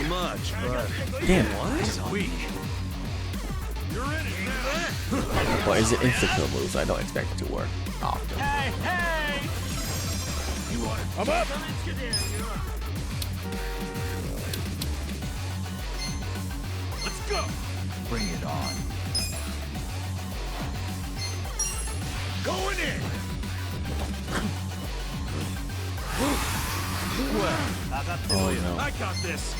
much, but Damn. what? Weak. You're in it now. Well, is it instant kill moves? I don't expect it to work often. Hey, hey! You want it? I'm up! Let's go. Bring it on. Going in. Well, Oh no. I got this.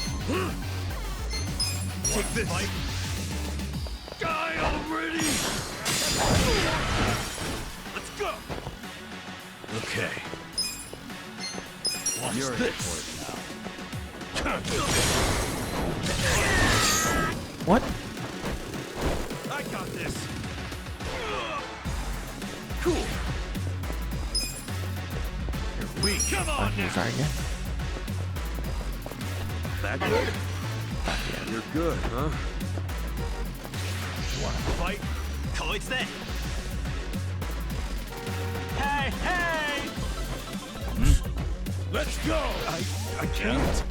Take this. Fight. Die already. Let's go. Okay. Watch You're in this. for it What? I got this. Cool. You're weak. Come on now. Sorry again. That good? You're good, huh? You wanna fight? Hey, hey! Let's go! I can't.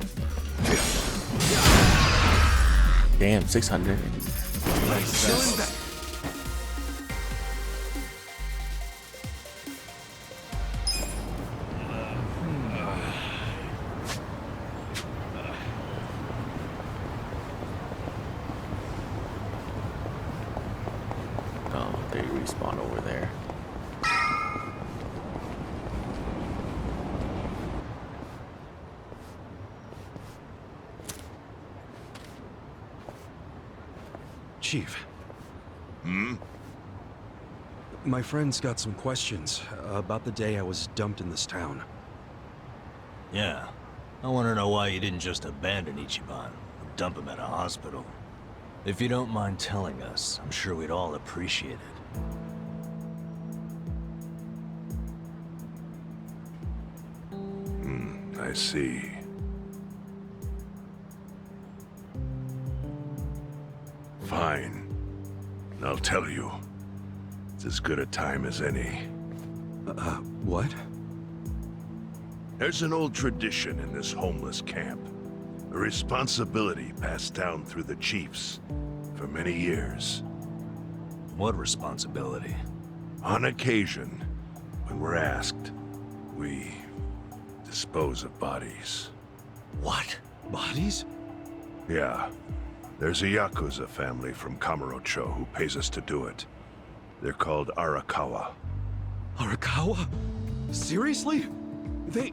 Damn, 600. Nice. Oh, they respawn over there. Chief. My friend's got some questions about the day I was dumped in this town. Yeah. I want to know why you didn't just abandon Ichiban or dump him at a hospital. If you don't mind telling us, I'm sure we'd all appreciate it. I see. Fine. I'll tell you. It's as good a time as any. What? There's an old tradition in this homeless camp. A responsibility passed down through the chiefs for many years. What responsibility? On occasion, when we're asked, we dispose of bodies. What? Bodies? Yeah. There's a Yakuza family from Kamurocho who pays us to do it. They're called Arakawa. Arakawa? Seriously? They,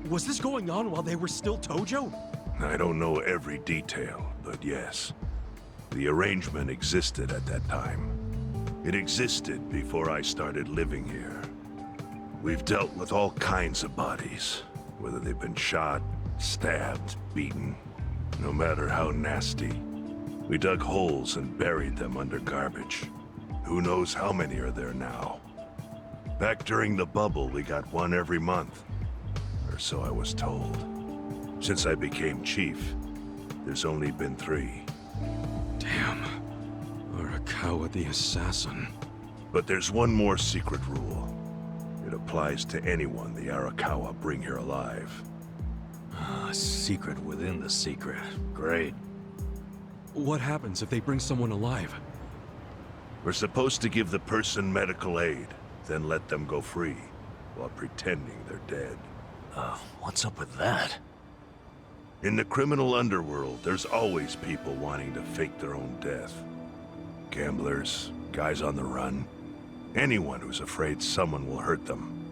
was this going on while they were still Tojo? I don't know every detail, but yes. The arrangement existed at that time. It existed before I started living here. We've dealt with all kinds of bodies, whether they've been shot, stabbed, beaten, no matter how nasty. We dug holes and buried them under garbage. Who knows how many are there now? Back during the bubble, we got one every month. Or so I was told. Since I became chief, there's only been 3. Damn. Arakawa the assassin. But there's one more secret rule. It applies to anyone the Arakawa bring here alive. A secret within the secret. Great. What happens if they bring someone alive? We're supposed to give the person medical aid, then let them go free, while pretending they're dead. What's up with that? In the criminal underworld, there's always people wanting to fake their own death. Gamblers, guys on the run, anyone who's afraid someone will hurt them.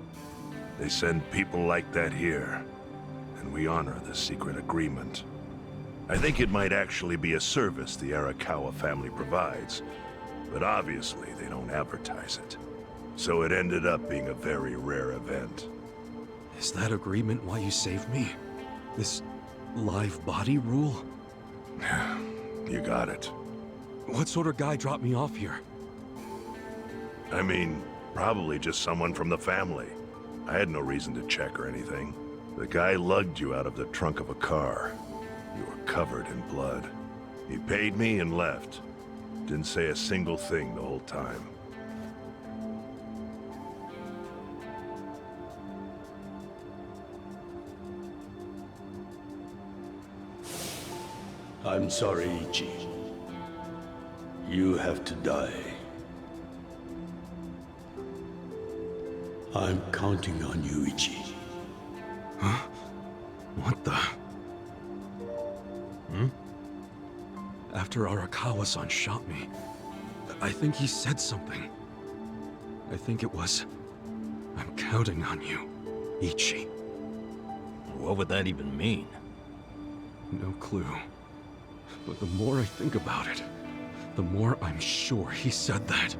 They send people like that here, and we honor the secret agreement. I think it might actually be a service the Arakawa family provides, but obviously they don't advertise it. So it ended up being a very rare event. Is that agreement why you saved me? This live body rule? You got it. What sort of guy dropped me off here? I mean, probably just someone from the family. I had no reason to check or anything. The guy lugged you out of the trunk of a car. You were covered in blood. He paid me and left. Didn't say a single thing the whole time. I'm sorry, Ichi. You have to die. I'm counting on you, Ichi. What the? After Arakawa-san shot me, I think he said something. I think it was, I'm counting on you, Ichi. What would that even mean? No clue. But the more I think about it, the more I'm sure he said that.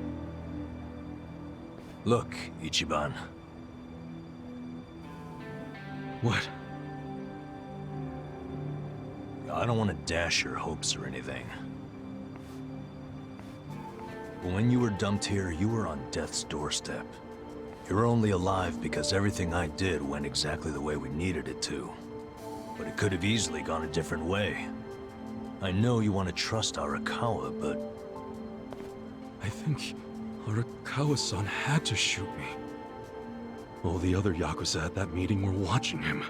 Look, Ichiban. What? I don't want to dash your hopes or anything. But when you were dumped here, you were on death's doorstep. You're only alive because everything I did went exactly the way we needed it to. But it could have easily gone a different way. I know you want to trust Arakawa, but... I think Arakawa-san had to shoot me. All the other Yakuza at that meeting were watching him.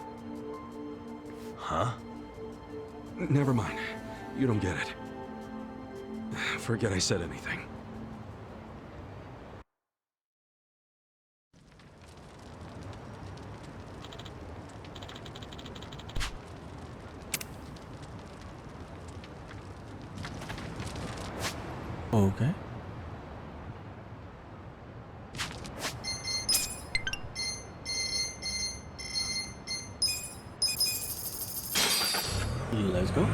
Huh? Never mind. You don't get it. Forget I said anything. Okay. Let's go.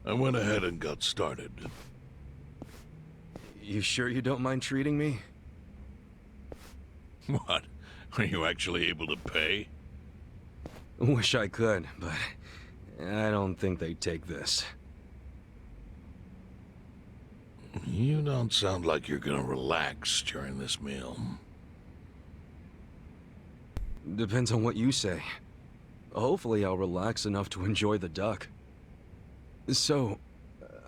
I went ahead and got started. You sure you don't mind treating me? What? Are you actually able to pay? Wish I could, but I don't think they'd take this. You don't sound like you're gonna relax during this meal. Depends on what you say. Hopefully I'll relax enough to enjoy the duck. So,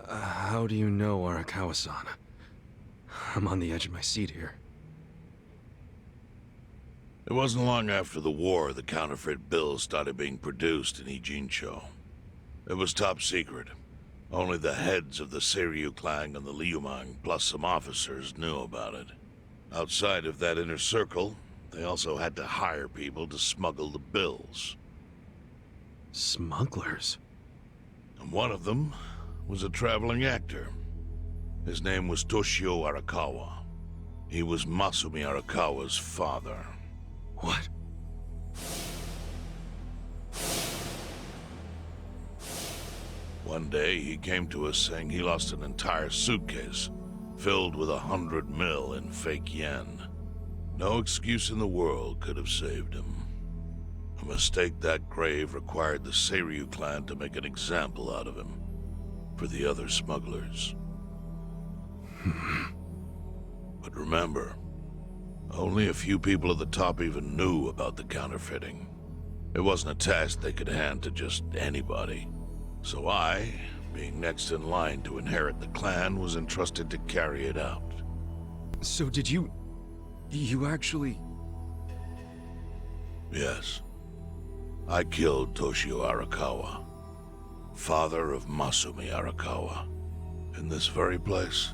how do you know Arakawa-san? I'm on the edge of my seat here. It wasn't long after the war the counterfeit bills started being produced in Ijincho. It was top secret. Only the heads of the Seiryu clan and the Liumang, plus some officers, knew about it. Outside of that inner circle, they also had to hire people to smuggle the bills. Smugglers? And one of them was a traveling actor. His name was Toshio Arakawa. He was Masumi Arakawa's father. What? One day, he came to us saying he lost an entire suitcase filled with 100 mil in fake yen. No excuse in the world could have saved him. A mistake that grave required the Seiryu clan to make an example out of him for the other smugglers. But remember, only a few people at the top even knew about the counterfeiting. It wasn't a task they could hand to just anybody. So I, being next in line to inherit the clan, was entrusted to carry it out. So did you actually... Yes. I killed Toshio Arakawa, father of Masumi Arakawa, in this very place,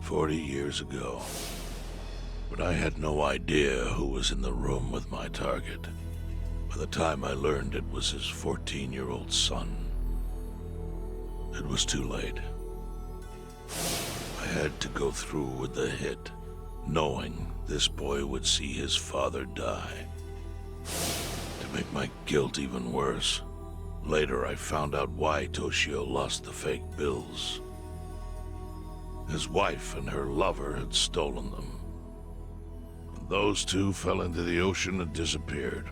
40 years ago. But I had no idea who was in the room with my target. By the time I learned it was his 14-year-old son, it was too late. I had to go through with the hit, knowing this boy would see his father die. To make my guilt even worse, Later, I found out why Toshio lost the fake bills. His wife and her lover had stolen them. And those two fell into the ocean and disappeared.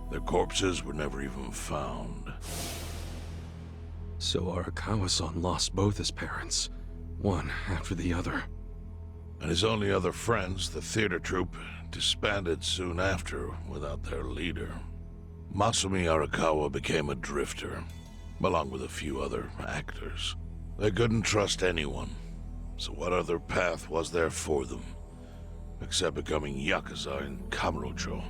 Their corpses were never even found. So Arakawa-san lost both his parents, one after the other. And his only other friends, the theater troupe, disbanded soon after without their leader. Masumi Arakawa became a drifter, along with a few other actors. They couldn't trust anyone, so what other path was there for them, except becoming Yakuza in Kamurocho?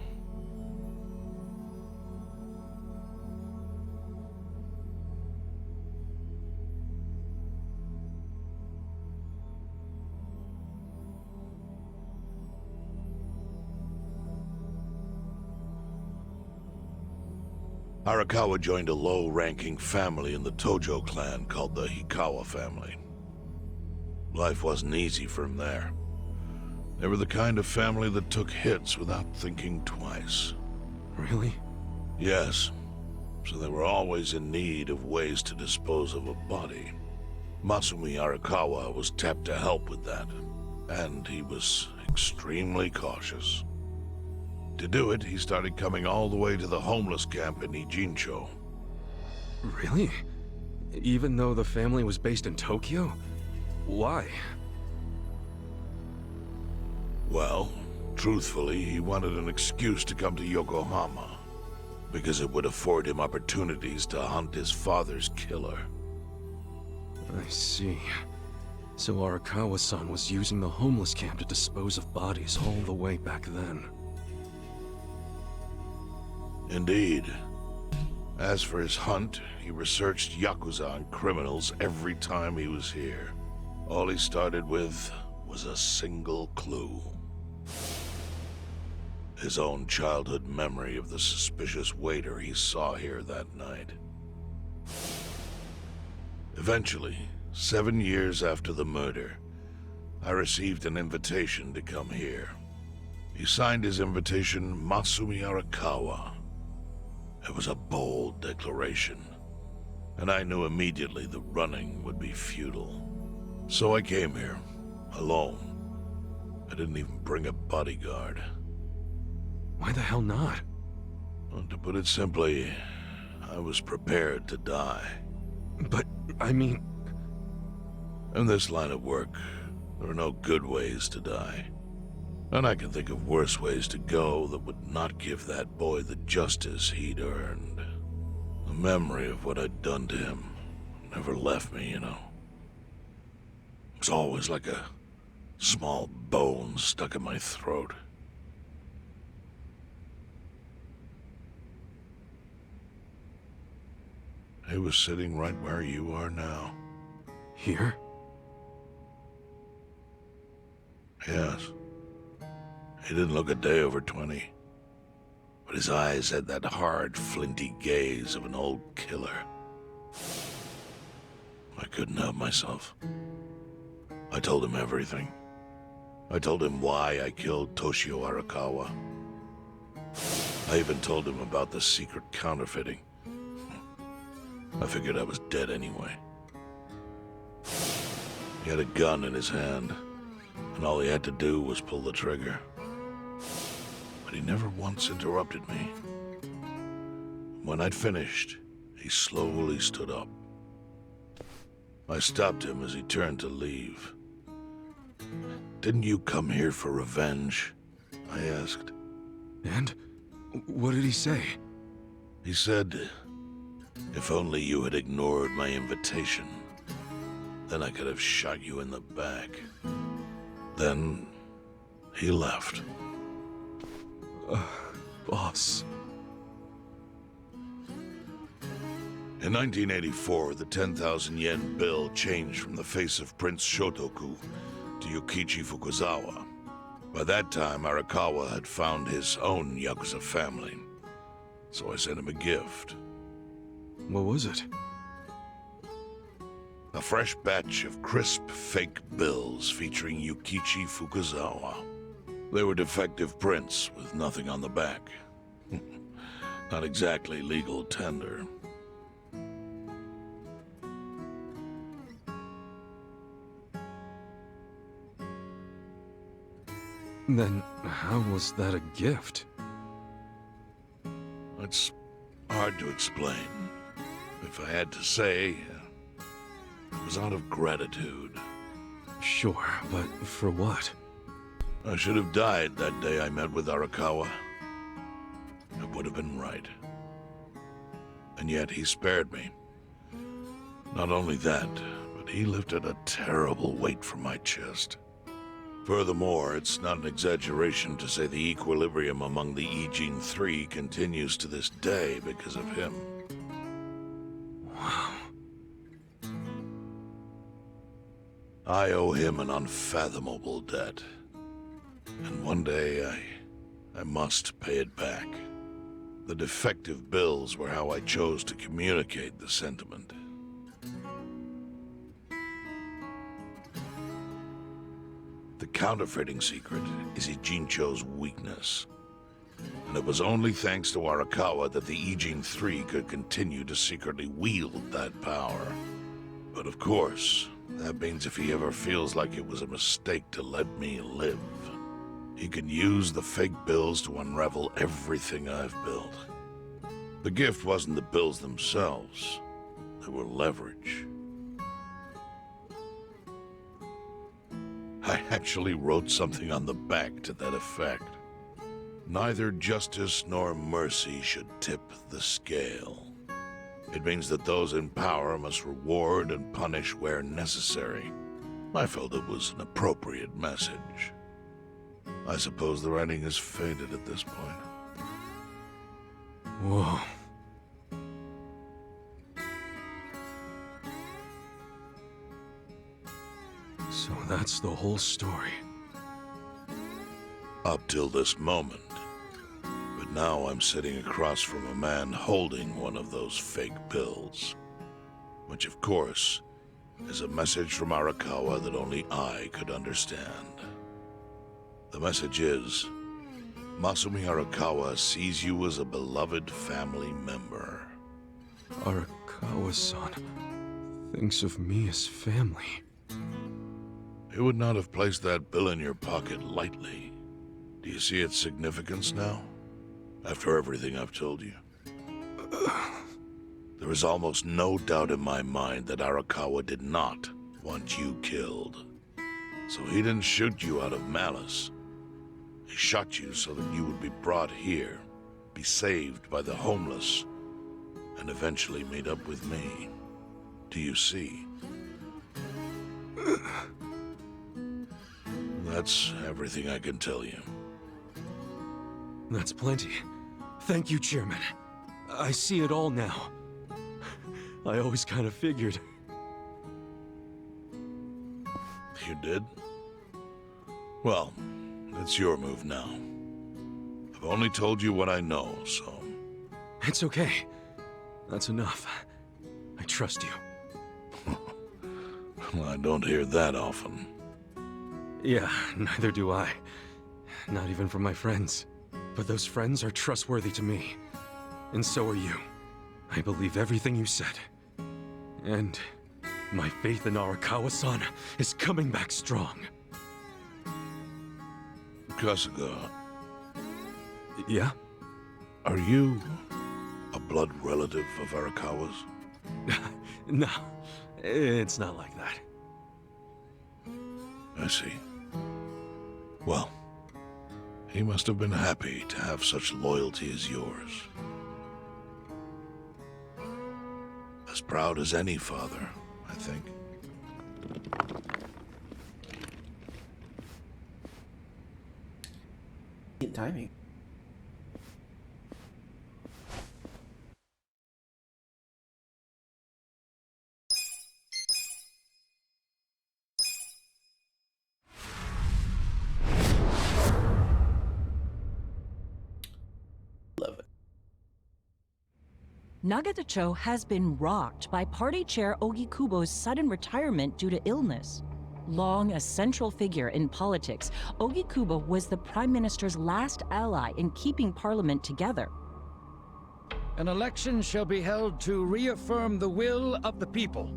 Arakawa joined a low-ranking family in the Tojo clan called the Hikawa family. Life wasn't easy for him there. They were the kind of family that took hits without thinking twice. Really? Yes. So they were always in need of ways to dispose of a body. Masumi Arakawa was tapped to help with that, and he was extremely cautious. To do it, he started coming all the way to the homeless camp in Ijincho. Really? Even though the family was based in Tokyo? Why? Well, truthfully, he wanted an excuse to come to Yokohama, because it would afford him opportunities to hunt his father's killer. I see. So Arakawa-san was using the homeless camp to dispose of bodies all the way back then. Indeed. As for his hunt, he researched Yakuza and criminals every time he was here. All he started with was a single clue. His own childhood memory of the suspicious waiter he saw here that night. Eventually, 7 years after the murder, I received an invitation to come here. He signed his invitation Masumi Arakawa. It was a bold declaration, and I knew immediately the running would be futile. So I came here, alone. I didn't even bring a bodyguard. Why the hell not? Well, to put it simply, I was prepared to die. But, I mean... In this line of work, there are no good ways to die. And I can think of worse ways to go that would not give that boy the justice he'd earned. The memory of what I'd done to him never left me, you know. It was always like a small bone stuck in my throat. He was sitting right where you are now. Here? Yes. He didn't look a day over 20. But his eyes had that hard, flinty gaze of an old killer. I couldn't help myself. I told him everything. I told him why I killed Toshio Arakawa. I even told him about the secret counterfeiting. I figured I was dead anyway. He had a gun in his hand, and all he had to do was pull the trigger. But he never once interrupted me. When I'd finished, he slowly stood up. I stopped him as he turned to leave. "Didn't you come here for revenge?" I asked. And? What did he say? He said, "If only you had ignored my invitation, then I could have shot you in the back." Then he left. Boss. In 1984, the 10,000 yen bill changed from the face of Prince Shotoku to Yukichi Fukuzawa. By that time, Arakawa had found his own Yakuza family, so I sent him a gift. What was it? A fresh batch of crisp fake bills featuring Yukichi Fukuzawa. They were defective prints with nothing on the back. Not exactly legal tender. Then how was that a gift? It's hard to explain. If I had to say, it was out of gratitude. Sure, but for what? I should have died that day I met with Arakawa. It would have been right. And yet he spared me. Not only that, but he lifted a terrible weight from my chest. Furthermore, it's not an exaggeration to say the equilibrium among the Ijin 3 continues to this day because of him. Wow. I owe him an unfathomable debt. And one day, I must pay it back. The defective bills were how I chose to communicate the sentiment. The counterfeiting secret is Ijincho's weakness. And it was only thanks to Arakawa that the Ijin 3 could continue to secretly wield that power. But of course, that means if he ever feels like it was a mistake to let me live, he can use the fake bills to unravel everything I've built. The gift wasn't the bills themselves. They were leverage. I actually wrote something on the back to that effect. Neither justice nor mercy should tip the scale. It means that those in power must reward and punish where necessary. I felt it was an appropriate message. I suppose the writing is faded at this point. Whoa. So that's the whole story. Up till this moment. But now I'm sitting across from a man holding one of those fake bills. Which, of course, is a message from Arakawa that only I could understand. The message is, Masumi Arakawa sees you as a beloved family member. Arakawa-san thinks of me as family. He would not have placed that bill in your pocket lightly. Do you see its significance now? After everything I've told you? There is almost no doubt in my mind that Arakawa did not want you killed. So he didn't shoot you out of malice. He shot you so that you would be brought here, be saved by the homeless, and eventually meet up with me. Do you see? That's everything I can tell you. That's plenty. Thank you, Chairman. I see it all now. I always kind of figured. You did? Well, it's your move now. I've only told you what I know, so... It's okay. That's enough. I trust you. Well, I don't hear that often. Yeah, neither do I. Not even from my friends. But those friends are trustworthy to me. And so are you. I believe everything you said. And my faith in Arakawa-san is coming back strong. Kasuga, Yeah? are you a blood relative of Arakawa's? No, it's not like that. I see. Well, he must have been happy to have such loyalty as yours. As proud as any father, I think. Timing. Love it. Nagatacho has been rocked by Party Chair Ogikubo's sudden retirement due to illness. Long a central figure in politics, Ogikubo was the Prime Minister's last ally in keeping Parliament together. An election shall be held to reaffirm the will of the people.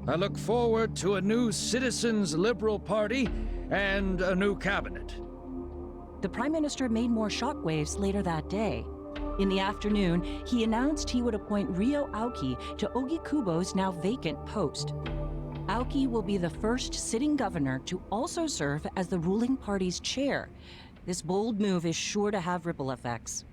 I look forward to a new Citizens Liberal Party and a new cabinet. The Prime Minister made more shockwaves later that day. In the afternoon, he announced he would appoint Ryo Aoki to Ogikubo's now vacant post. Aoki will be the first sitting governor to also serve as the ruling party's chair. This bold move is sure to have ripple effects.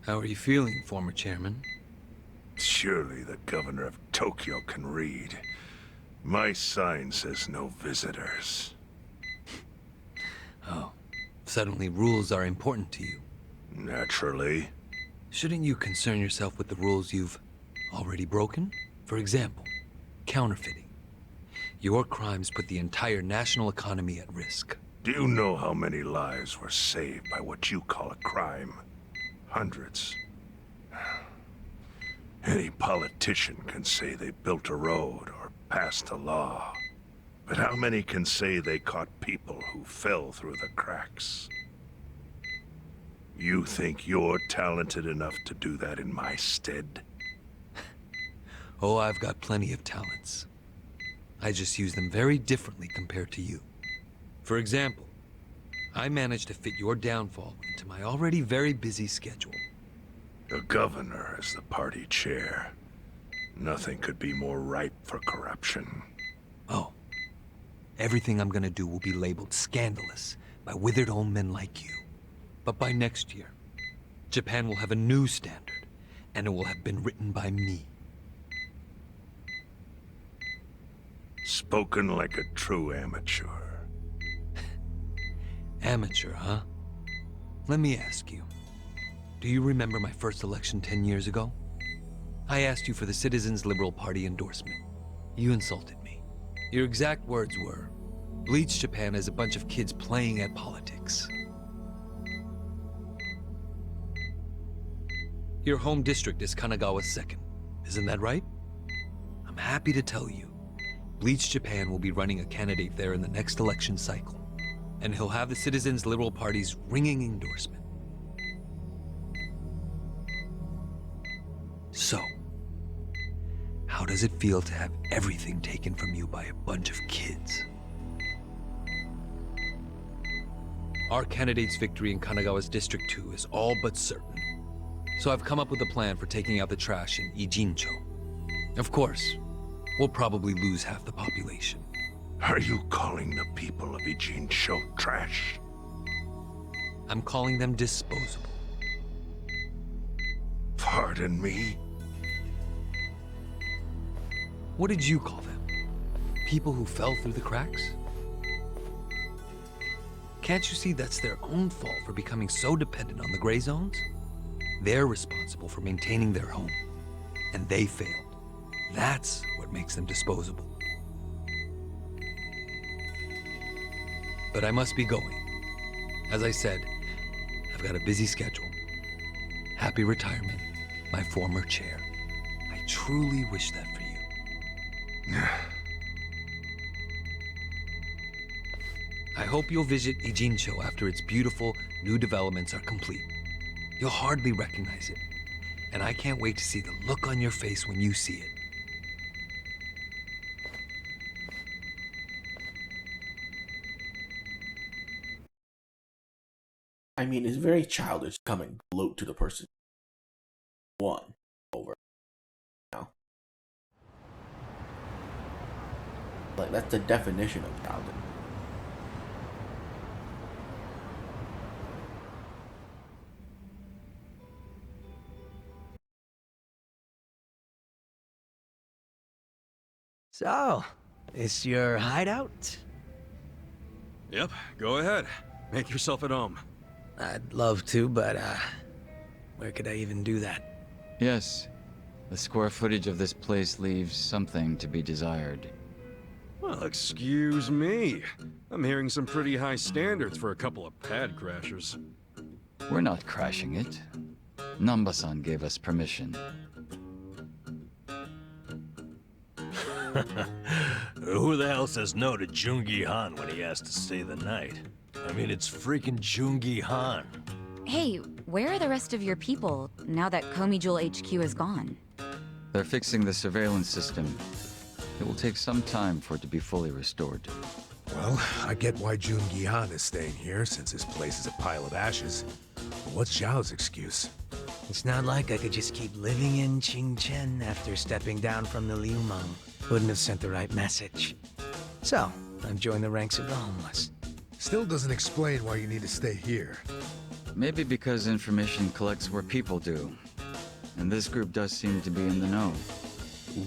How are you feeling, former chairman? Surely the governor of Tokyo can read. My sign says no visitors. Oh, suddenly rules are important to you. Naturally. Shouldn't you concern yourself with the rules you've already broken? For example, counterfeiting. Your crimes put the entire national economy at risk. Do you know how many lives were saved by what you call a crime? Hundreds. Any politician can say they built a road or passed a law. But how many can say they caught people who fell through the cracks? You think you're talented enough to do that in my stead? Oh, I've got plenty of talents. I just use them very differently compared to you. For example, I managed to fit your downfall into my already very busy schedule. The governor is the party chair. Nothing could be more ripe for corruption. Oh. Everything I'm gonna do will be labeled scandalous by withered old men like you. But by next year, Japan will have a new standard, and it will have been written by me. Spoken like a true amateur. Amateur, huh? Let me ask you. Do you remember my first election 10 years ago? I asked you for the Citizens Liberal Party endorsement. You insulted me. Your exact words were, "Bleach Japan is a bunch of kids playing at politics." Your home district is Kanagawa's second. Isn't that right? I'm happy to tell you, Bleach Japan will be running a candidate there in the next election cycle. And he'll have the Citizens Liberal Party's ringing endorsement. So, how does it feel to have everything taken from you by a bunch of kids? Our candidate's victory in Kanagawa's District 2 is all but certain. So I've come up with a plan for taking out the trash in Ijincho. Of course, we'll probably lose half the population. Are you calling the people of Ijincho trash? I'm calling them disposable. Pardon me? What did you call them? People who fell through the cracks? Can't you see that's their own fault for becoming so dependent on the gray zones? They're responsible for maintaining their home, and they failed. That's what makes them disposable. But I must be going. As I said, I've got a busy schedule. Happy retirement, my former chair. I truly wish that for you. I hope you'll visit Ijincho after its beautiful new developments are complete. You'll hardly recognize it, and I can't wait to see the look on your face when you see it. I mean, it's very childish to come and gloat to the person won over. Now, like that's the definition of childish. So, is your hideout? Yep, go ahead. Make yourself at home. I'd love to, but, where could I even do that? Yes. The square footage of this place leaves something to be desired. Well, excuse me. I'm hearing some pretty high standards for a couple of pad crashers. We're not crashing it. Namba-san gave us permission. Who the hell says no to Jungi Han when he has to stay the night? I mean, it's freaking Jungi Han. Hey, where are the rest of your people now that Komijul HQ is gone? They're fixing the surveillance system. It will take some time for it to be fully restored. Well, I get why Jungi Han is staying here, since his place is a pile of ashes. But what's Zhao's excuse? It's not like I could just keep living in Qingchen after stepping down from the Liumeng. Wouldn't have sent the right message. So, I've joined the ranks of the homeless. Still doesn't explain why you need to stay here. Maybe because information collects where people do. And this group does seem to be in the know.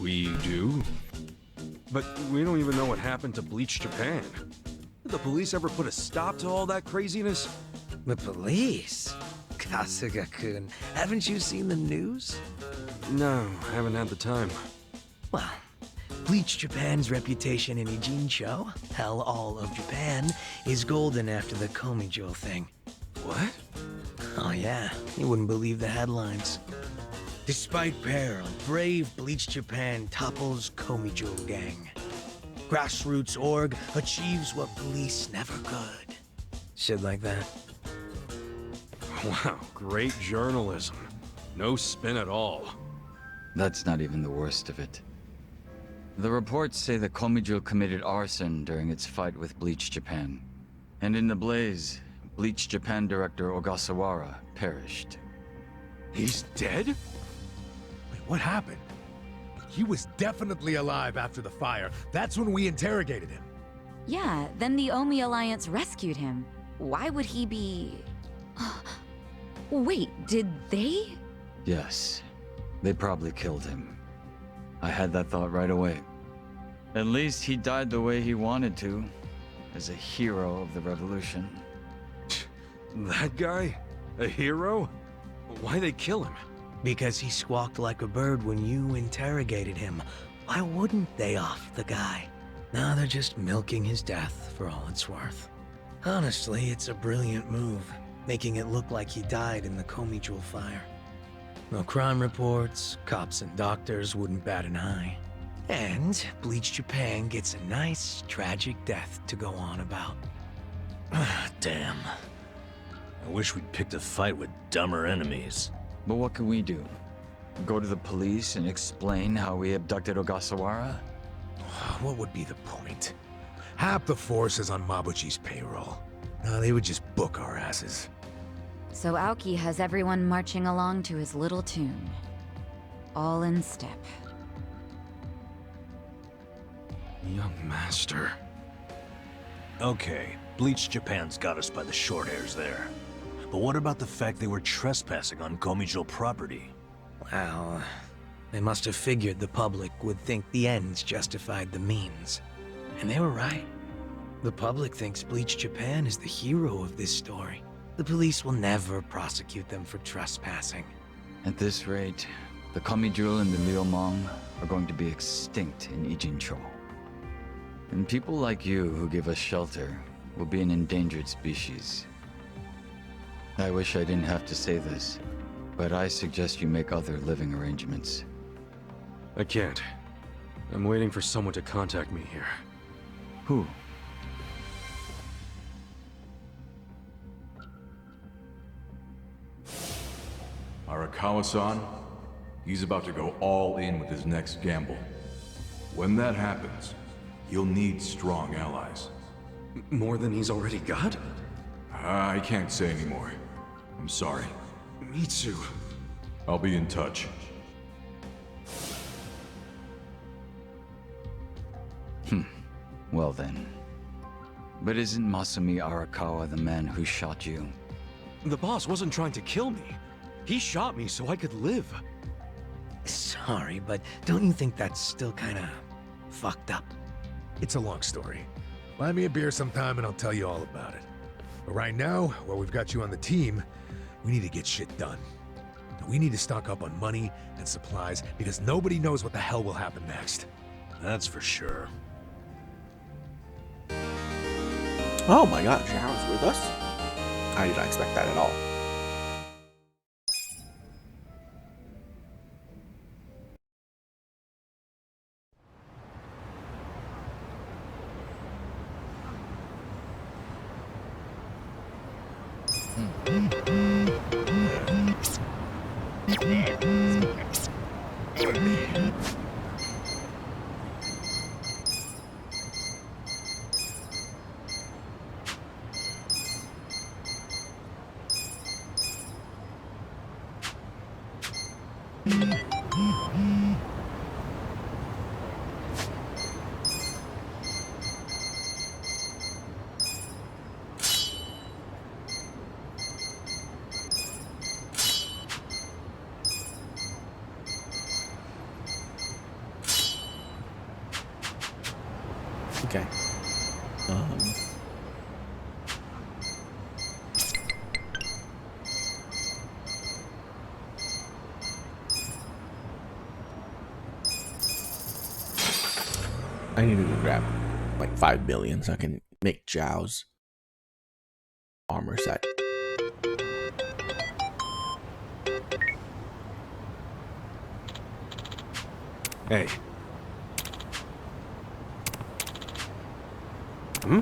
We do? But we don't even know what happened to Bleach Japan. Did the police ever put a stop to all that craziness? The police? Kasuga-kun, haven't you seen the news? No, I haven't had the time. Well, Bleach Japan's reputation in Ijincho, hell, all of Japan, is golden after the Komijul thing. What? Oh yeah, you wouldn't believe the headlines. Despite peril, brave Bleach Japan topples Komijul gang. Grassroots org achieves what police never could. Shit like that. Wow, great journalism. No spin at all. That's not even the worst of it. The reports say that Komijul committed arson during its fight with Bleach Japan. And in the blaze, Bleach Japan director Ogasawara perished. He's dead? Wait, what happened? He was definitely alive after the fire. That's when we interrogated him. Yeah, then the Omi Alliance rescued him. Why would he be... Wait, did they? Yes, they probably killed him. I had that thought right away. At least he died the way he wanted to, as a hero of the revolution. That guy? A hero? Why'd they kill him? Because he squawked like a bird when you interrogated him. Why wouldn't they off the guy? Now they're just milking his death for all it's worth. Honestly, it's a brilliant move, making it look like he died in the Komijul fire. No crime reports, cops and doctors wouldn't bat an eye. And Bleach Japan gets a nice, tragic death to go on about. Damn. I wish we'd picked a fight with dumber enemies. But what can we do? Go to the police and explain how we abducted Ogasawara? What would be the point? Half the force is on Mabuchi's payroll. They would just book our asses. So Aoki has everyone marching along to his little tune. All in step. Young master. Okay, Bleach Japan's got us by the short hairs there. But what about the fact they were trespassing on Komijul property? Well, they must have figured the public would think the ends justified the means. And they were right. The public thinks Bleach Japan is the hero of this story. The police will never prosecute them for trespassing. At this rate, the Komijul and the Liumeng are going to be extinct in Ijincho. And people like you who give us shelter will be an endangered species. I wish I didn't have to say this, but I suggest you make other living arrangements. I can't. I'm waiting for someone to contact me here. Who? Arakawa-san, he's about to go all in with his next gamble. When that happens, you'll need strong allies. More than he's already got? I can't say anymore. I'm sorry. Mitsu. I'll be in touch. Well then. But isn't Masumi Arakawa the man who shot you? The boss wasn't trying to kill me. He shot me so I could live. Sorry, but don't you think that's still kinda fucked up? It's a long story. Buy me a beer sometime and I'll tell you all about it. But right now, while we've got you on the team, we need to get shit done. We need to stock up on money and supplies because nobody knows what the hell will happen next. That's for sure. Oh my god, Zhao's with us? I did not expect that at all. Okay. I need to go grab like 5 billion so I can make Zhao's armor set. Hey. Hmm?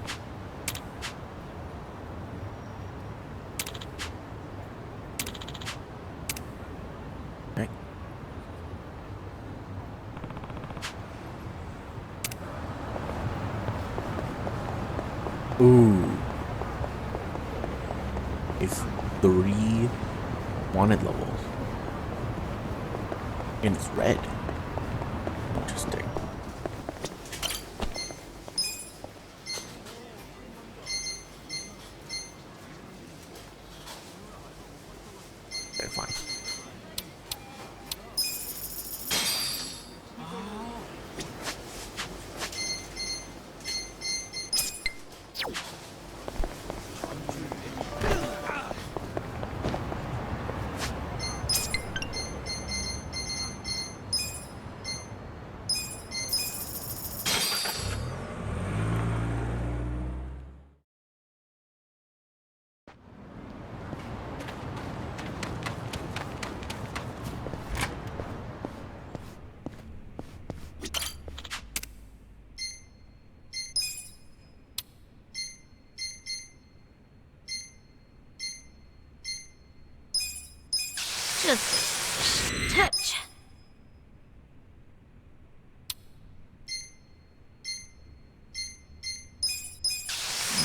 Okay. Ooh. It's 3 wanted levels. And it's red. Interesting. Okay, fine. Just a touch.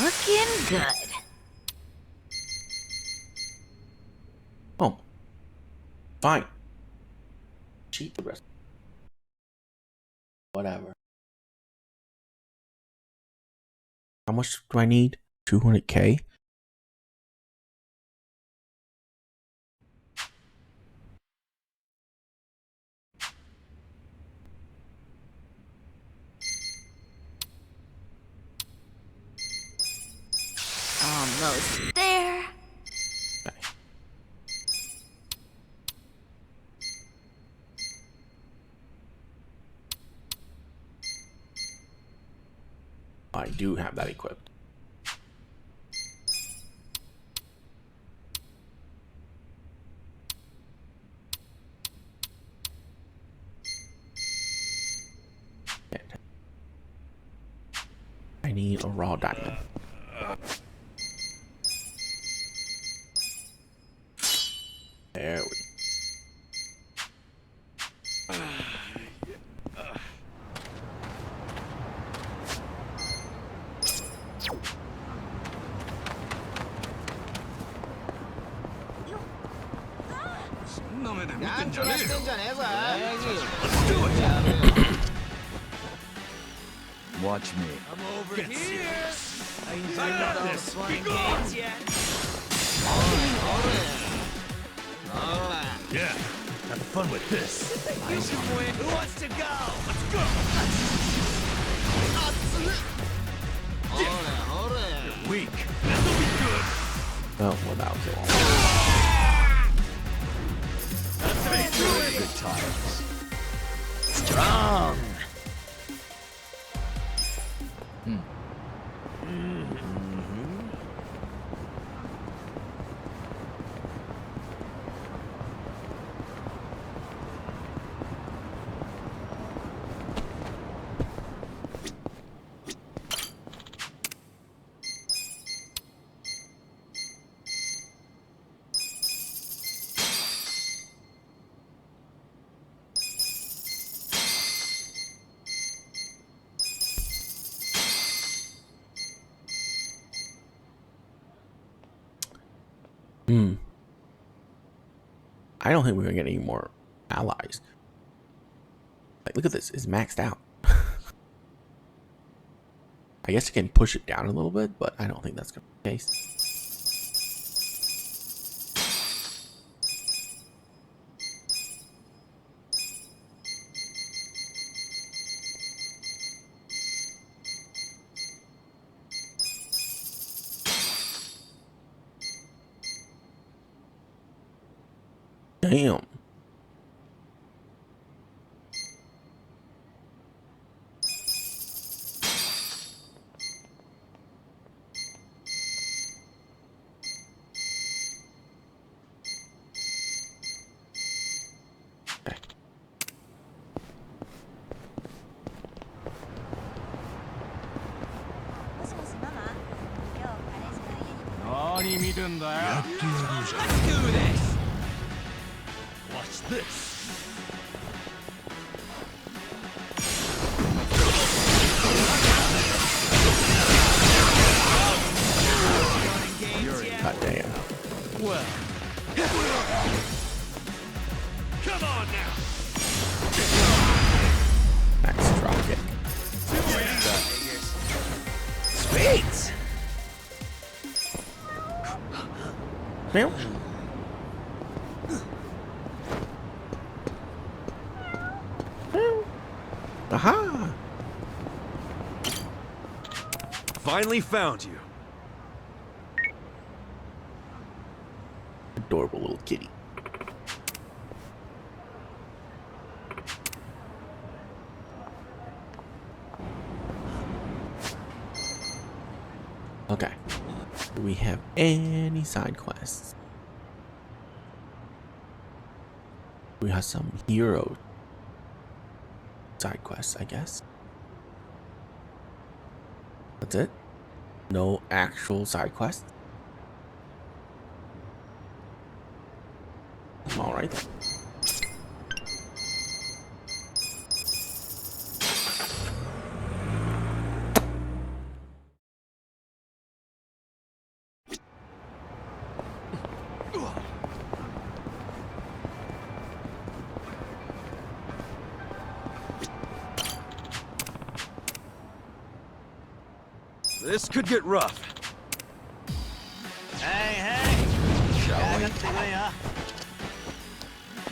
Looking good. Oh. Fine. Cheat the rest. Whatever. How much do I need? 200k? Almost there. Okay. I do have that equipped. I need a raw diamond. There we go. Watch me. I'm over here. I got this. Be gone. Yeah, have fun with this. You can win. Who wants to go? Let's go. You're weak. This'll be good. Oh, well, that was it. Good times. Strong. I don't think we're gonna get any more allies. Like, look at this, it's maxed out. I guess you can push it down a little bit, but I don't think that's gonna be the case. Damn. Let's do this! Watch this! God damn. Well. Come on now! Nice drop kick. Sweet! Damn. Aha! Finally found you. Adorable little kitty. Okay. Do we have any side quests? We have some hero side quests, I guess. That's it? No actual side quests? Alright then. This could get rough. Hey, hey! Shall we?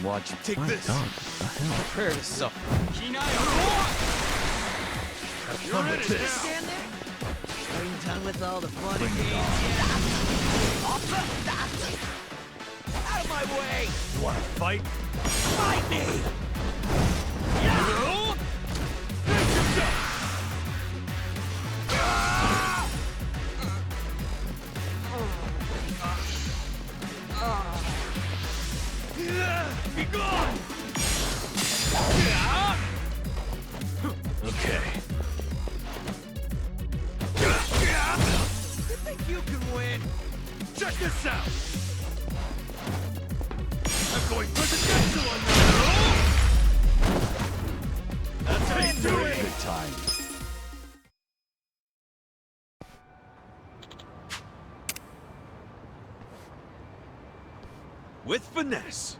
Watch. Take this. God, what the hell? Prepare to suffer. You're ready to stand there? Are you done with all the fun and games yet? Out of my way! You wanna fight? Fight me! Yeah! Brace yourself! Be gone! Okay. You think you can win? Check this out! I'm going presidential on you! That's how you do it! Good time. With finesse.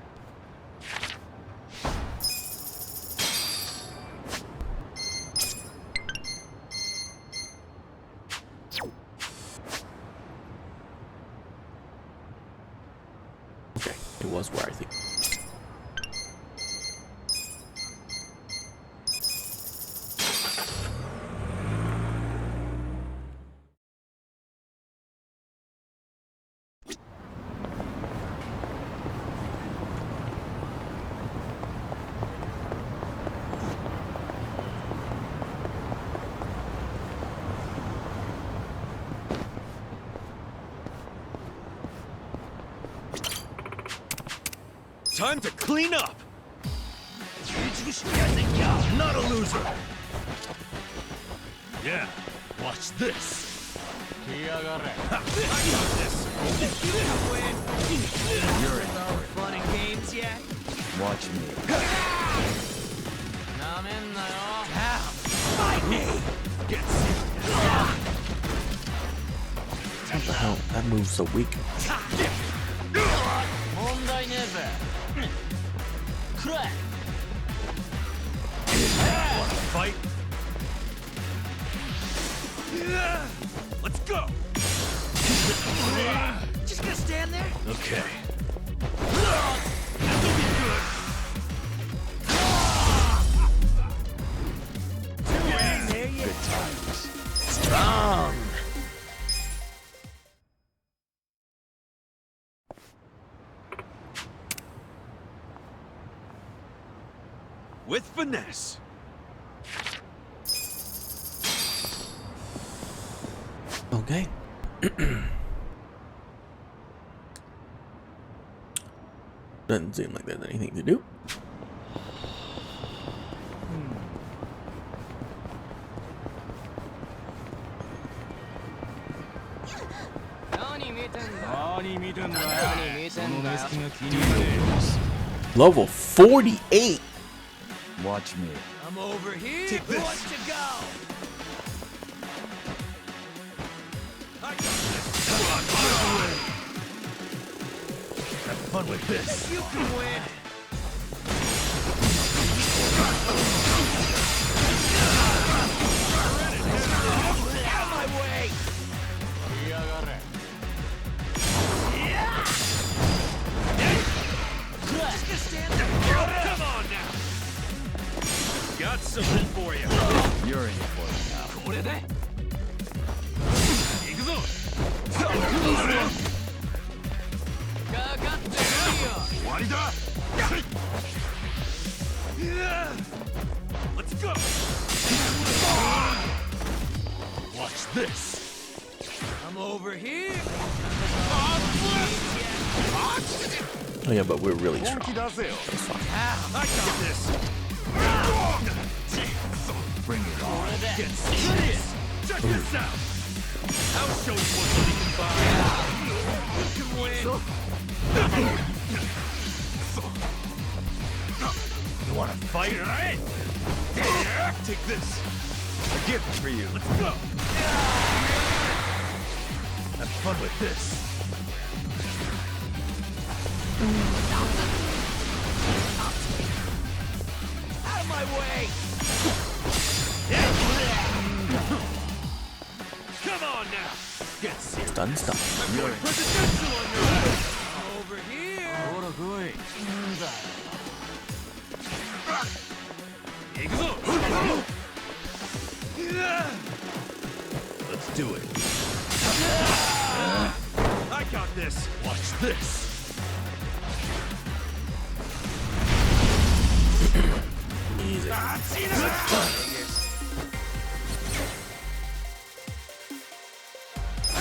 Okay, it was where I think. Time to clean up. Not a loser! Yeah, watch this! I got this! You didn't win! You're in all the fun and games yet? Watch me. Fight me! Get What the hell? That move's so weak. Wanna fight? Let's go! Just gonna stand there? Okay. Good times. Strong. With finesse. Okay. Doesn't seem like there's anything to do. Level 48. Watch me. I'm over here. Take Who this. wants to go? Have fun with this. You can win. Out of my way. Just gonna stand there. Come on now. Got something for you. You're in for it now. これで行くぞ。終わりだ。Let's go. Watch this. I'm over here. Oh yeah, but we're really strong. 本気出せよ。 That's fine. I got this. Bring it on. Get serious. Check this out. I'll show you what money can buy. You can win. You wanna fight, right? Take this. A gift for you. Let's go. Have fun with this. Out of my way. Come on now. Get serious. Stun. You're presidential on your ass. Over here. Let's do it. I got this. Watch this. Easy. I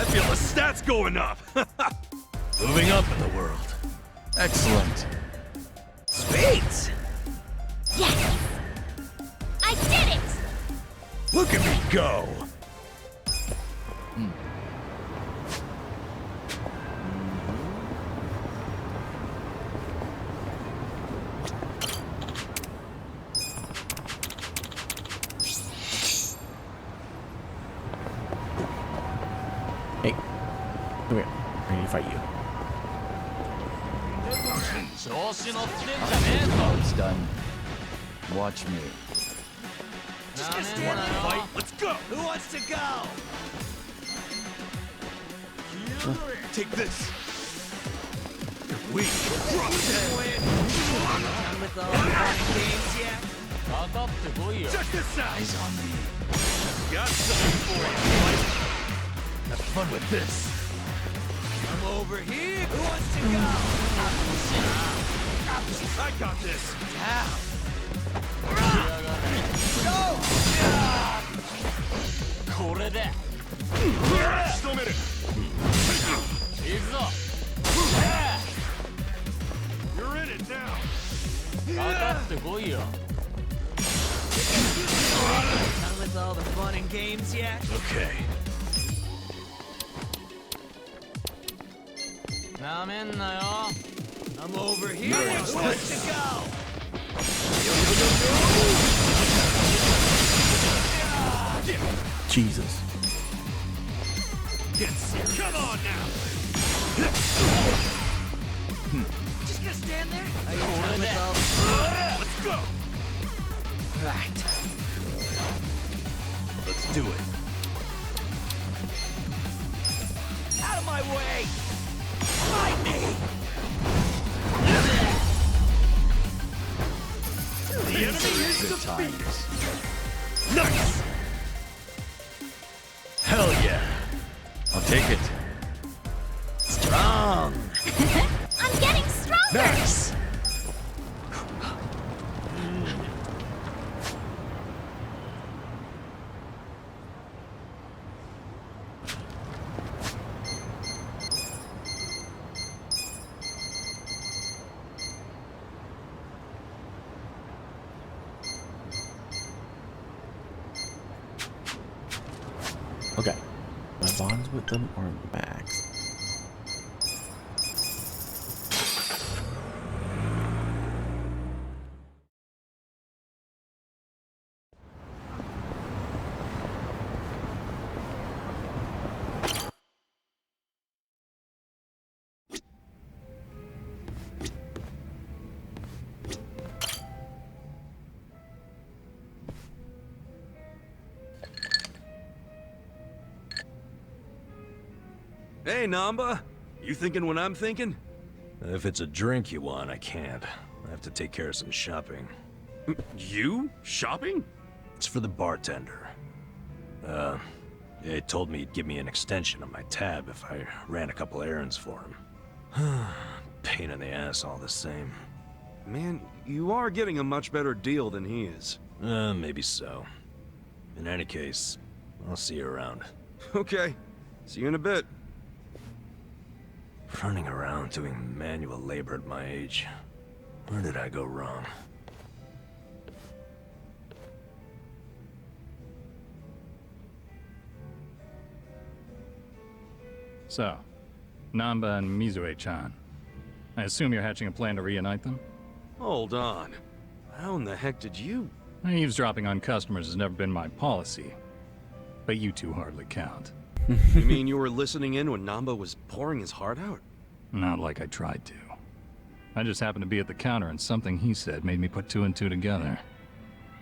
feel the stats going up. Moving up in the world. Excellent. Sweet. Yes! I did it! Look at me go. Hey, come here. I need to fight you. Oh, it's done. Watch me. Just You wanna fight? Let's go. Who wants to go? Take this. You're weak. Done with all the fun games yet? Check this out. Eyes on me. Got something for you. Have fun with this. I'm over here. Who wants to go? I got this. Down. You're in it now. Done with all the fun and games yet? Okay. I'm over here. Who wants to go? Jesus. Get serious. Come on now. Just gonna stand stand there? Are you done with all... Let's go! Right. Let's do it. Out of my way! Fight me! The enemy is Good defeated. times. Nice! Hell yeah! I'll take it. Strong! I'm getting stronger! Nice! Okay. My bonds with them are maxed. Hey, Namba. You thinking what I'm thinking? If it's a drink you want, I can't. I have to take care of some shopping. You? Shopping? It's for the bartender. He told me he'd give me an extension on my tab if I ran a couple errands for him. Pain in the ass all the same. Man, you are getting a much better deal than he is. Maybe so. In any case, I'll see you around. Okay. See you in a bit. Running around doing manual labor at my age. Where did I go wrong? So, Namba and Mizue-chan. I assume you're hatching a plan to reunite them? Hold on. How in the heck did you... Eavesdropping on customers has never been my policy. But you two hardly count. You mean you were listening in when Namba was pouring his heart out? Not like I tried to. I just happened to be at the counter and something he said made me put two and two together.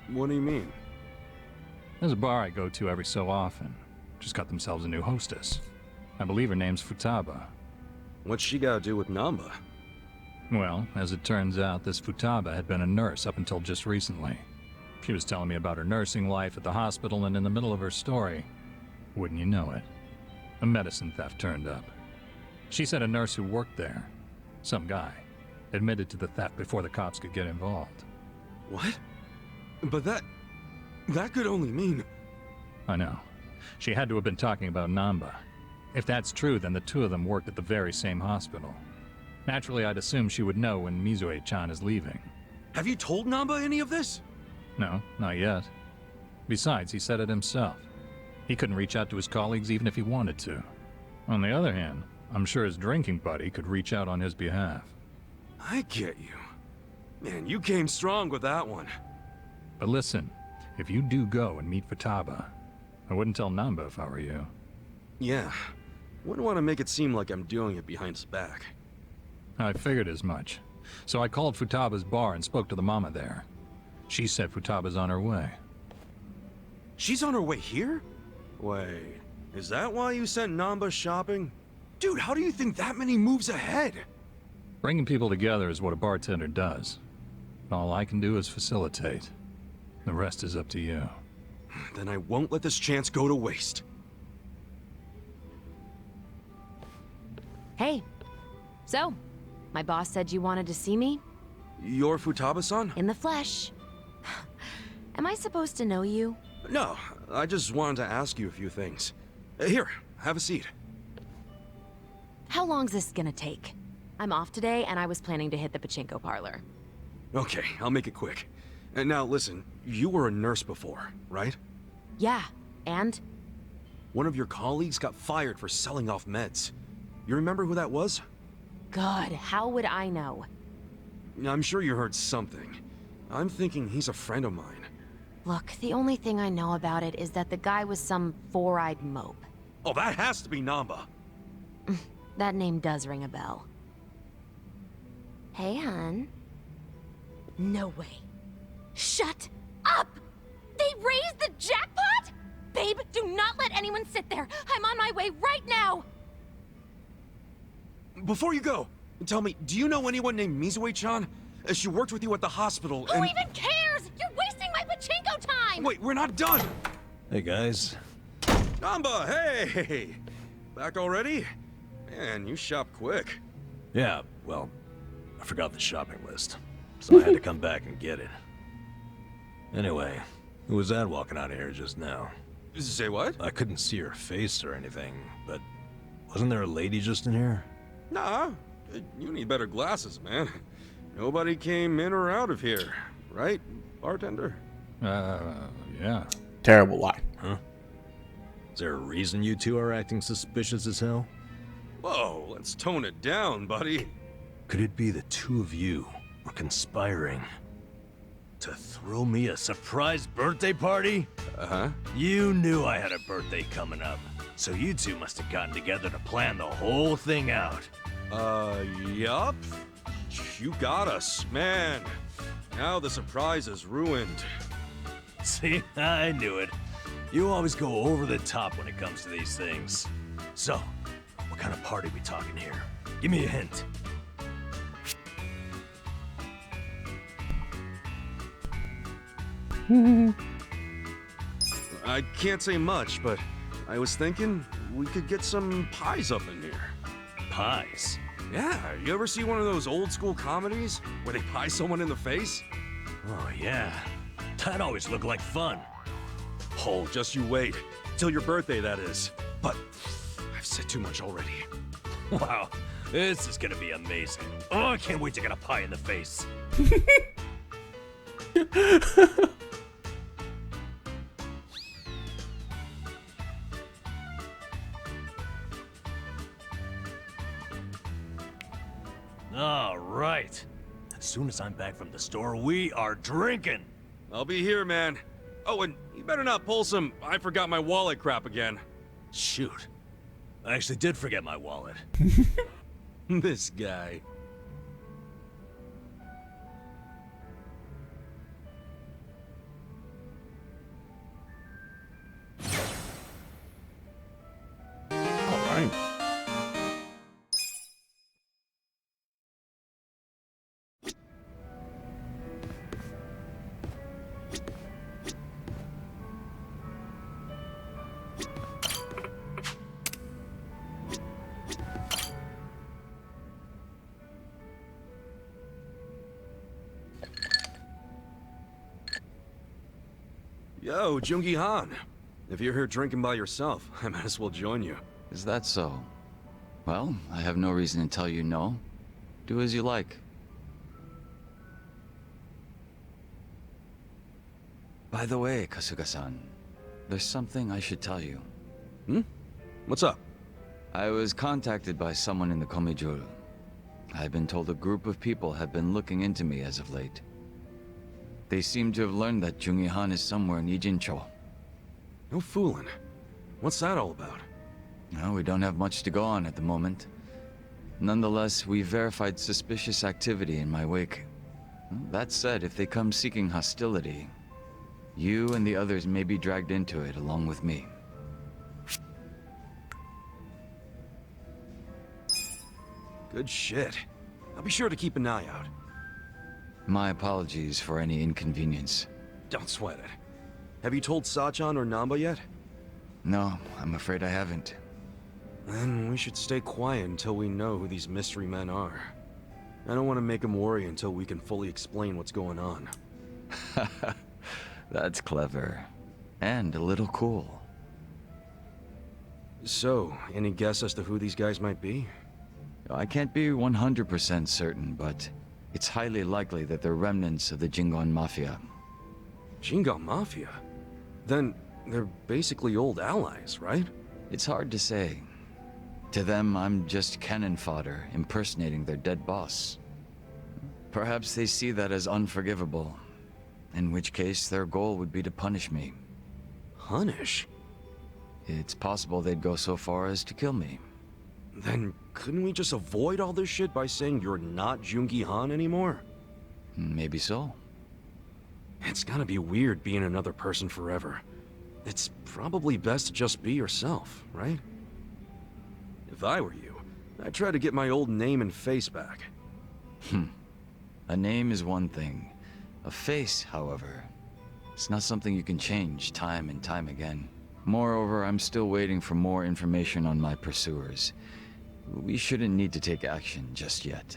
What do you mean? There's a bar I go to every so often. Just got themselves a new hostess. I believe her name's Futaba. What's she gotta do with Namba? Well, as it turns out, this Futaba had been a nurse up until just recently. She was telling me about her nursing life at the hospital, and in the middle of her story, wouldn't you know it, a medicine theft turned up. She said a nurse who worked there, some guy, admitted to the theft before the cops could get involved. What? But that could only mean... I know. She had to have been talking about Namba. If that's true, then the two of them worked at the very same hospital. Naturally, I'd assume she would know when Mizue-chan is leaving. Have you told Namba any of this? No, not yet. Besides, he said it himself. He couldn't reach out to his colleagues even if he wanted to. On the other hand, I'm sure his drinking buddy could reach out on his behalf. I get you. Man, you came strong with that one. But listen, if you do go and meet Futaba, I wouldn't tell Namba if I were you. Yeah. Wouldn't want to make it seem like I'm doing it behind his back. I figured as much. So I called Futaba's bar and spoke to the mama there. She said Futaba's on her way. She's on her way here? Wait, is that why you sent Namba shopping? Dude, how do you think that many moves ahead? Bringing people together is what a bartender does. All I can do is facilitate. The rest is up to you. Then I won't let this chance go to waste. Hey. So, my boss said you wanted to see me? You're Futaba-san? In the flesh. Am I supposed to know you? No, I just wanted to ask you a few things. Here, have a seat. How long's this gonna take? I'm off today, and I was planning to hit the pachinko parlor. Okay, I'll make it quick. And now listen, you were a nurse before, right? Yeah, and? One of your colleagues got fired for selling off meds. You remember who that was? God, how would I know? I'm sure you heard something. I'm thinking he's a friend of mine. Look, the only thing I know about it is that the guy was some four-eyed mope. Oh, that has to be Namba. That name does ring a bell. Hey, hun. No way. Shut up! They raised the jackpot? Babe, do not let anyone sit there. I'm on my way right now. Before you go, tell me, do you know anyone named Mizue-chan? She worked with you at the hospital Who even cares? You're wasting my pachinko time! Wait, we're not done! Hey, guys. Namba, hey! Back already? Man, you shop quick. Yeah, well, I forgot the shopping list, so I had to come back and get it. Anyway, who was that walking out of here just now? Say what? I couldn't see her face or anything, but wasn't there a lady just in here? Nah, you need better glasses, man. Nobody came in or out of here, right, bartender? Yeah. Terrible lie. Huh? Is there a reason you two are acting suspicious as hell? Whoa, let's tone it down, buddy. Could it be the two of you were conspiring to throw me a surprise birthday party? Uh-huh. You knew I had a birthday coming up, so you two must have gotten together to plan the whole thing out. Yup. You got us, man. Now the surprise is ruined. See, I knew it. You always go over the top when it comes to these things. So, what kind of party we talking here? Give me a hint. I can't say much, but I was thinking we could get some pies up in here. Pies? Yeah, you ever see one of those old school comedies where they pie someone in the face? Oh, yeah. That always looked like fun. Oh, just you wait. Till your birthday, that is. But I've said too much already. Wow, this is gonna be amazing. Oh, I can't wait to get a pie in the face. All right. As soon as I'm back from the store, we are drinking. I'll be here, man. Oh, and you better not pull some I forgot my wallet crap again. Shoot. I actually did forget my wallet. This guy. All right. Yo, Jungi Han. If you're here drinking by yourself, I might as well join you. Is that so? Well, I have no reason to tell you no. Do as you like. By the way, Kasuga-san, there's something I should tell you. What's up? I was contacted by someone in the Komijuru. I've been told a group of people have been looking into me as of late. They seem to have learned that Jungi Han is somewhere in Ijincho. No fooling. What's that all about? No, we don't have much to go on at the moment. Nonetheless, we verified suspicious activity in my wake. That said, if they come seeking hostility, you and the others may be dragged into it along with me. Good shit. I'll be sure to keep an eye out. My apologies for any inconvenience. Don't sweat it. Have you told Sachan or Namba yet? No, I'm afraid I haven't. Then we should stay quiet until we know who these mystery men are. I don't want to make them worry until we can fully explain what's going on. That's clever. And a little cool. So, any guess as to who these guys might be? I can't be 100% certain, but it's highly likely that they're remnants of the Jingon Mafia. Jingon Mafia? Then they're basically old allies, right? It's hard to say. To them, I'm just cannon fodder, impersonating their dead boss. Perhaps they see that as unforgivable, in which case their goal would be to punish me. Punish? It's possible they'd go so far as to kill me. Then couldn't we just avoid all this shit by saying you're not Jungi Han anymore? Maybe so. It's gotta be weird being another person forever. It's probably best to just be yourself, right? If I were you, I'd try to get my old name and face back. A name is one thing. A face, however, it's not something you can change time and time again. Moreover, I'm still waiting for more information on my pursuers. We shouldn't need to take action just yet.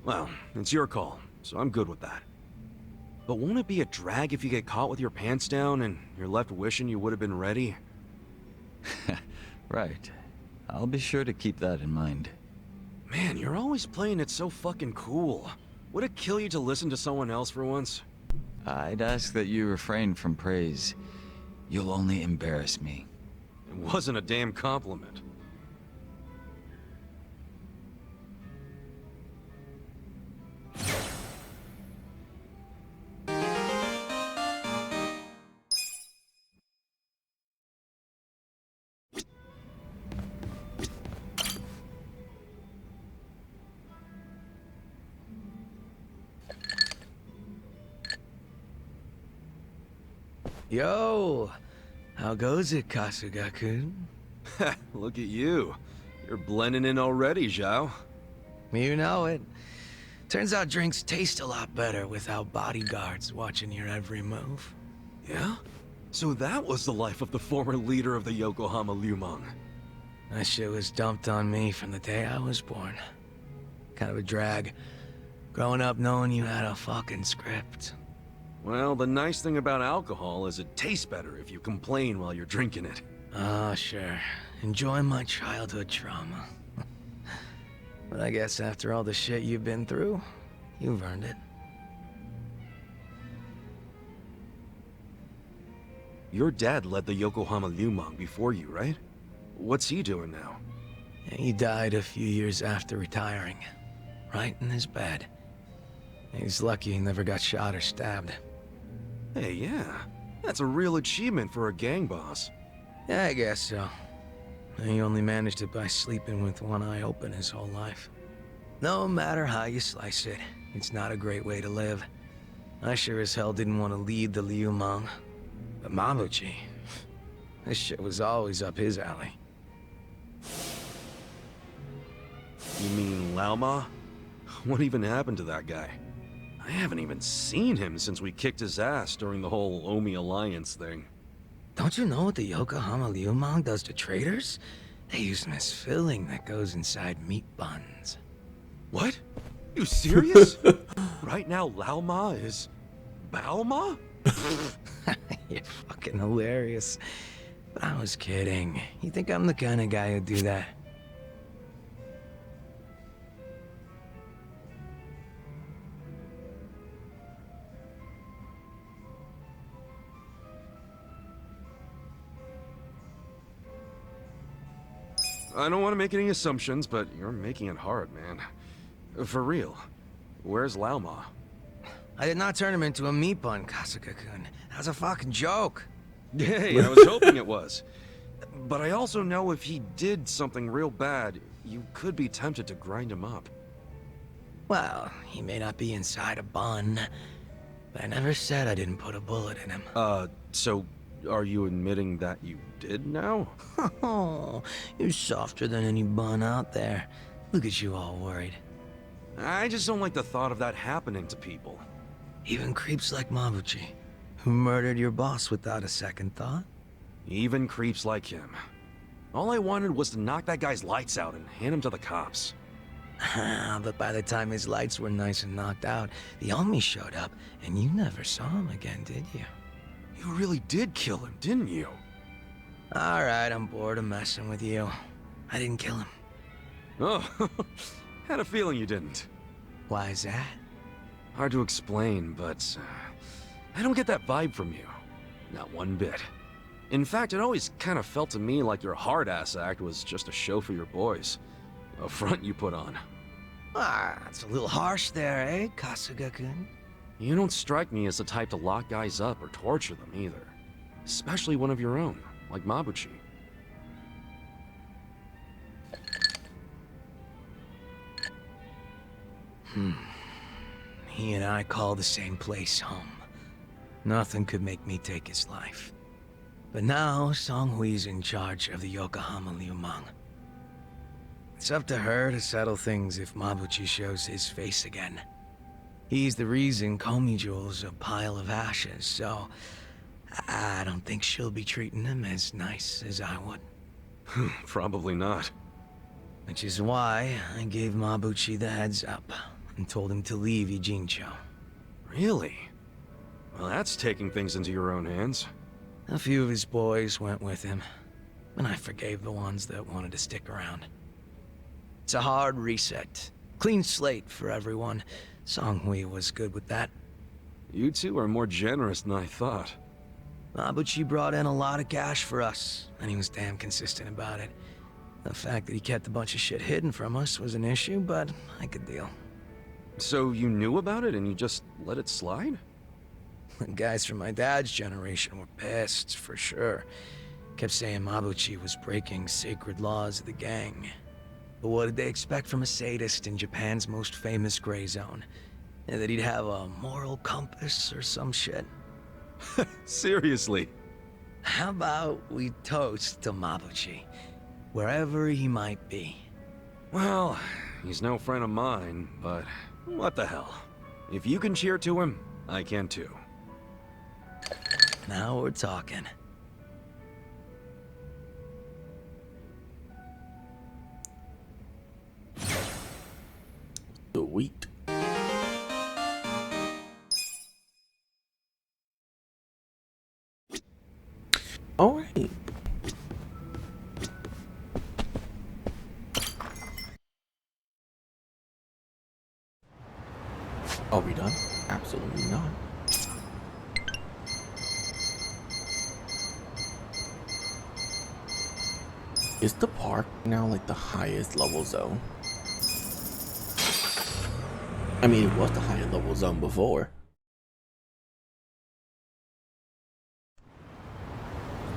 Well, it's your call, so I'm good with that. But won't it be a drag if you get caught with your pants down and you're left wishing you would have been ready? Right. I'll be sure to keep that in mind. Man, you're always playing it so fucking cool. Would it kill you to listen to someone else for once? I'd ask that you refrain from praise. You'll only embarrass me. It wasn't a damn compliment. Yo! How goes it, Kasuga-kun? Look at you. You're blending in already, Zhao. You know it. Turns out drinks taste a lot better without bodyguards watching your every move. Yeah? So that was the life of the former leader of the Yokohama Liumang. That shit was dumped on me from the day I was born. Kind of a drag. Growing up knowing you had a fucking script. Well, the nice thing about alcohol is it tastes better if you complain while you're drinking it. Ah, sure. Enjoy my childhood trauma. But I guess after all the shit you've been through, you've earned it. Your dad led the Yokohama Liumang before you, right? What's he doing now? He died a few years after retiring. Right in his bed. He's lucky he never got shot or stabbed. Hey, yeah. That's a real achievement for a gang boss. Yeah, I guess so. He only managed it by sleeping with one eye open his whole life. No matter how you slice it, it's not a great way to live. I sure as hell didn't want to lead the Liumang. But Mabuchi, this shit was always up his alley. You mean Laoma? What even happened to that guy? I haven't even seen him since we kicked his ass during the whole Omi Alliance thing. Don't you know what the Yokohama Liumang does to traders? They use this filling that goes inside meat buns. What? You serious? Right now Laoma is... Baoma? You're fucking hilarious. But I was kidding. You think I'm the kind of guy who'd do that? I don't want to make any assumptions, but you're making it hard, man. For real. Where's Laoma? I did not turn him into a meat bun, Kasuga-kun. That was a fucking joke. Hey, I was hoping it was. But I also know if he did something real bad, you could be tempted to grind him up. Well, he may not be inside a bun, but I never said I didn't put a bullet in him. So are you admitting that you did now? Oh, you're softer than any bun out there. Look at you all worried. I just don't like the thought of that happening to people. Even creeps like Mabuchi, who murdered your boss without a second thought. Even creeps like him. All I wanted was to knock that guy's lights out and hand him to the cops. But by the time his lights were nice and knocked out, the Omi showed up, and you never saw him again, did you? You really did kill him, didn't you? Alright, I'm bored of messing with you. I didn't kill him. Oh, had a feeling you didn't. Why is that? Hard to explain, but I don't get that vibe from you. Not one bit. In fact, it always kind of felt to me like your hard-ass act was just a show for your boys. A front you put on. Ah, that's a little harsh there, eh, Kasuga-kun? You don't strike me as the type to lock guys up or torture them either. Especially one of your own, like Mabuchi. He and I call the same place home. Nothing could make me take his life. But now, Song Hui's in charge of the Yokohama Liu Mang. It's up to her to settle things if Mabuchi shows his face again. He's the reason Komi Jewel's a pile of ashes, so I don't think she'll be treating him as nice as I would. Probably not. Which is why I gave Mabuchi the heads up and told him to leave Ijincho. Really? Well, that's taking things into your own hands. A few of his boys went with him, and I forgave the ones that wanted to stick around. It's a hard reset. Clean slate for everyone. Song Hui was good with that. You two are more generous than I thought. Mabuchi brought in a lot of cash for us, and he was damn consistent about it. The fact that he kept a bunch of shit hidden from us was an issue, but I could deal. So you knew about it and you just let it slide? The guys from my dad's generation were pissed, for sure. Kept saying Mabuchi was breaking sacred laws of the gang. But what did they expect from a sadist in Japan's most famous gray zone? That he'd have a moral compass or some shit? Seriously? How about we toast to Mabuchi, wherever he might be? Well, he's no friend of mine, but what the hell? If you can cheer to him, I can too. Now we're talking. Sweet. All right. Are we done? Absolutely not. Is the park now like the highest level zone? I mean, it was the highest level zone before.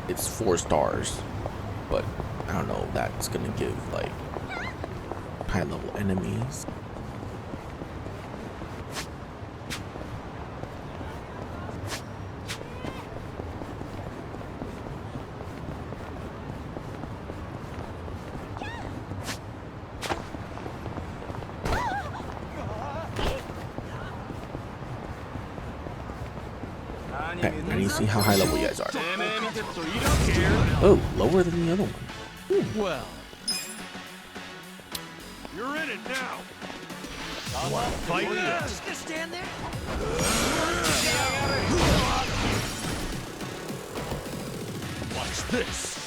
It's 4 stars, but I don't know if that's gonna give like high level enemies. Okay, I need to see how high level you guys are. Oh, lower than the other one. Well, you're in it now. Want to fight? Just gonna stand there? Watch this.